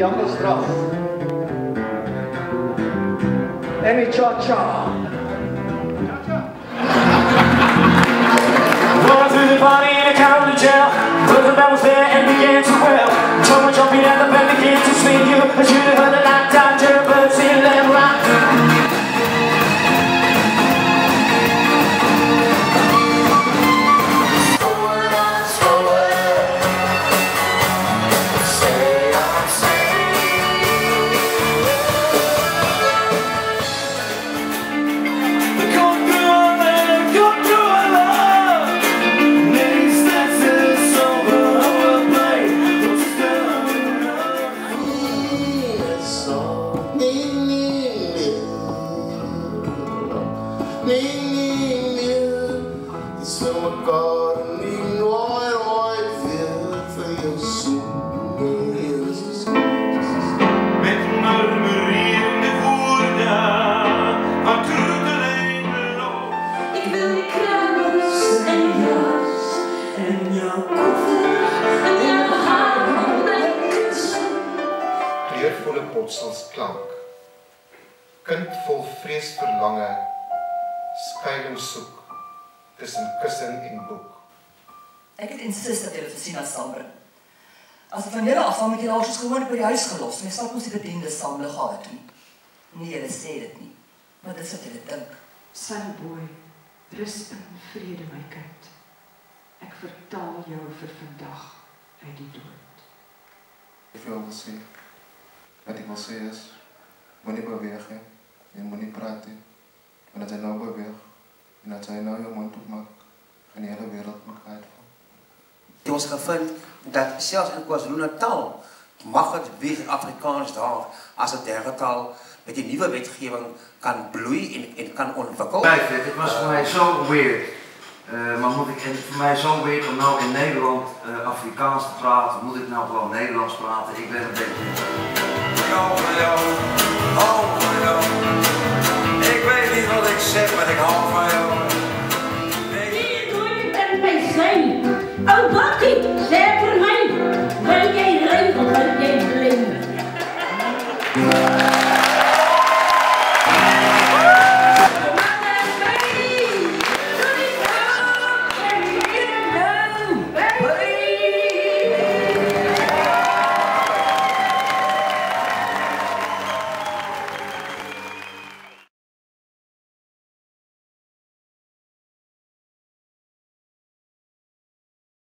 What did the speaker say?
Jankelstraat. En die cha-cha. Running through the party in a county jail. Put the bells there and began to wail. Someone jumping at the bed began to swing you. I should have heard the lockdown birds in them rock. Kleurvolle botselsklank. Kind vol vreesverlange, skuilings soek tussen kussing en boek. Ek het insist dat jy dit gesien aan saambring. As het van julle af, dan moet jy al soos gewoonlik by die huis gelos. My stap ons die bediende saam liggawe toe. Nee, julle sê dit nie. Maar dis wat julle dink. Sunboy, rus in vrede my kind. Ek vertaal jou vir vandag uit die dood. Ek wil sê, wat ek wil sê is, moenie beweeg he, jy moenie praat he. Want as jy nou beweeg, en as jy nou jou mond opmaak, gaan die hele wereld mekaar uitval. Ons gevind dat selfs in KwaZulu-Natal mag het weer Afrikaans daar as 'n derde taal met die nuwe wetgewing kan bloei en kan ontwikkel. Kijk, het was voor mij zo weird. Maar het voor mij zo weird om nou in Nederland Afrikaans te praten. Moet ik nou gewoon Nederlands praten? Ik ben een beetje... Ik weet niet wat ik zeg, maar ik hou van jou.